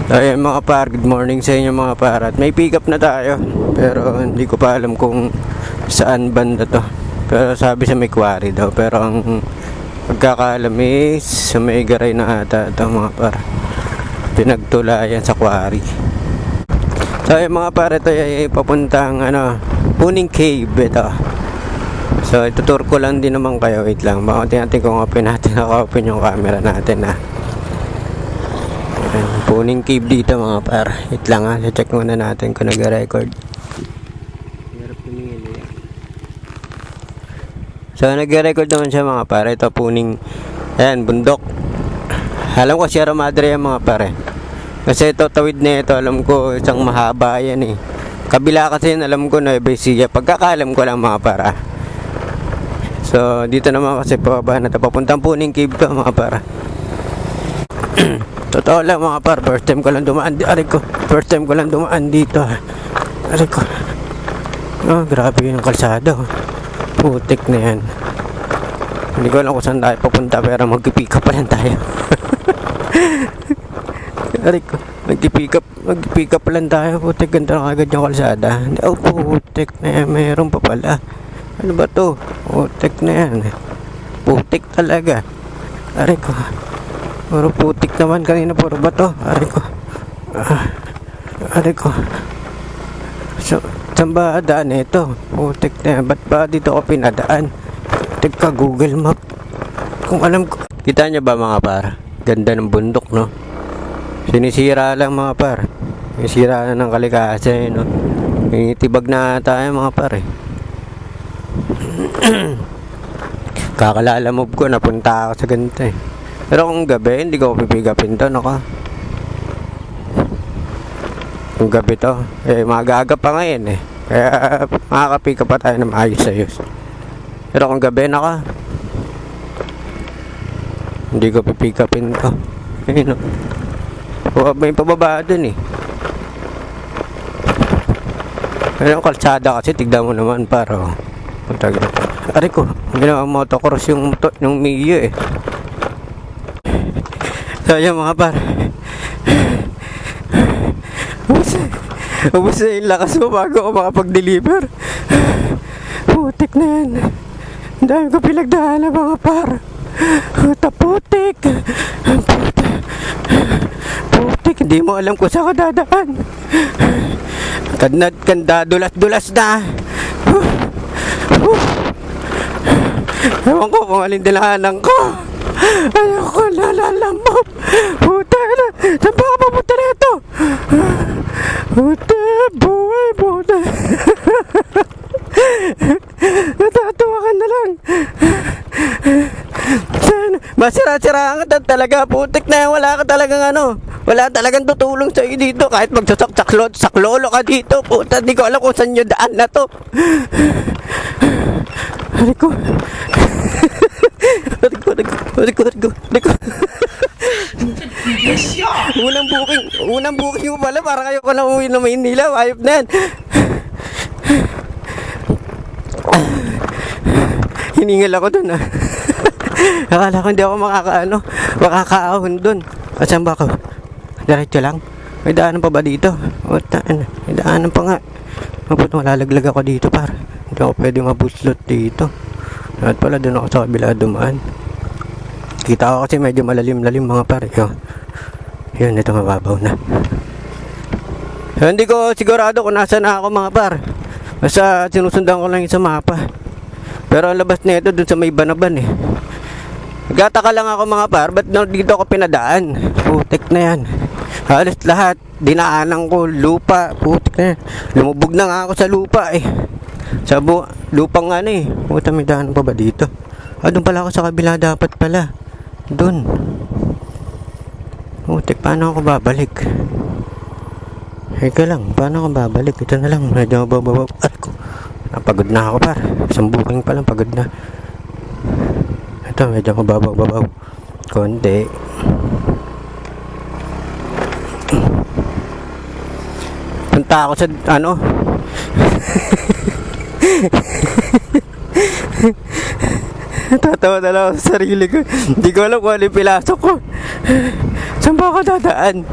Ayun mga par, good morning sa inyo mga par. At may pick up na tayo, pero hindi ko pa alam kung saan banda to. Pero sabi sa may quarry daw, pero ang pagkakaalam is sa may garay na ata ito mga par. Pinagtulayan sa quarry. So ayun mga par, ito ay papuntang Puning Cave ito. So itutur ko lang din naman kayo, wait lang. Baka natin kung open natin, naka-open yung camera natin na. Puning Cave dito mga par. Wait lang ha, check muna natin kung nag-record. Hirap tumingin yan. So nag-record naman siya mga par. Ito Puning, ayan, bundok. Alam ko Sierra Madre yan mga par eh. Kasi ito tawid na ito, alam ko isang mahaba yan eh. Kabila kasi yun, alam ko Nueva Ecija. Pagkakaalam ko lang mga par ah. So dito naman kasi pababa na ito, papuntang Puning Cave to mga par. Totoo lang mga par, first time ko lang dumaan dito. Aray ko. Oh, grabe yung kalsada. Putik na yan. Hindi ko alam kung saan tayo papunta, pero mag-pick up pa lang tayo. Aray ko, mag-pick up pa lang tayo. Putik, ganda na agad yung kalsada. Oh, putik na yan, mayroon pa pala. Ano ba to? Putik na yan. Putik talaga. Aray ko. Puro putik naman kanina, puro bato. Aray ko. So, saan ba daan ito? Putik na yan. Ba't ba dito ako pinadaan? Putik ka, Google Map. Kung alam ko. Kita nyo ba mga par? Ganda ng bundok, no? Sinisira lang mga par. Sinisira na ng kalikasan, no? Tibag na tayo mga par eh. Kakalalamove ko, napunta ako sa ganito eh. Pero kung gabi, hindi ko pipigapin to, naka. Kung gabi to, magaga pa ngayon eh. Kaya makakapick up pa tayo ng maayos-ayos. Pero kung gabi, naka. Hindi ko pipigapin to. Ayun o. May pababa dun eh. Pero yung kalsada kasi, tignan mo naman para. Aray ko, ginawa motocross yung Mio eh. So yun mga par, ubus na yung lakas mo bago ako makapag-deliver. Putik na yan. Ang dami ko pinagdaanan mga par. Putik. Putik, hindi mo alam kung saan ka dadaan. Kanda, dulas-dulas na. Ewan ko kung alin dalahanan ko. Ayoko lalamove. Puta na. Saan ba ka papunta na ito? Puta, buhay, puta. Natatawa ka na lang. Masira-siraan ka talaga. Putik na yan. Wala ka talagang wala talagang tutulong sa iyo dito. Kahit magsasaklolo ka dito. Puta, di ko alam kung saan yung daan na to. Hari ko. Unang booking ko pala, para kayo ko lang uwi na Maynila. Ayop na yan. Hiningal ako dun Akala ko hindi ako makakaahon dun. At saan ba ako? Diretso lang. May daanan pa ba dito? May daanan pa nga. Mabuti malalaglag ako dito par. Hindi ako pwede mabuslot dito. At pala dun ako sa kabila dumaan. Kita ko kasi medyo malalim-lalim mga par. Yun, ito mababaw na. So, hindi ko sigurado kung nasa na ako mga par. Basta sinusundan ko lang yung sa mapa. Pero ang labas na ito dun sa may Banaban eh. Nagtataka lang ako mga par, ba't dito ako pinadaan? Putik na yan. Halos lahat, dinaanan ko, lupa, putik na yan. Lumubog na nga ako sa lupa eh. Sa lupang puta, may daan pa ba dito? Doon pala ako sa kabila dapat pala. Doon. Putik, paano ako babalik? Ika lang, paano ako babalik? Ito na lang, medyo mababaw. Napagod na ako par. Isang booking pa lang, pagod na. Ito, medyo mababaw. Konti. Punta ako sa Tatawa na lang ako sa sarili ko. Hindi ko alam kung ano yung pilasok ko. Saan ba ako dadaan?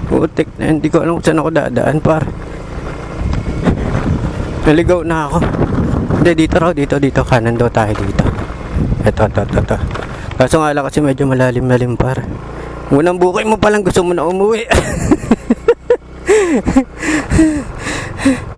Putik na, hindi ko alam kung saan ako dadaan, par. Naligaw na ako. Hindi, dito raw, dito, kanan daw tayo dito. Ito. Kaso nga lang kasi medyo malalim, par. Unang bukay mo palang gusto mo na umuwi.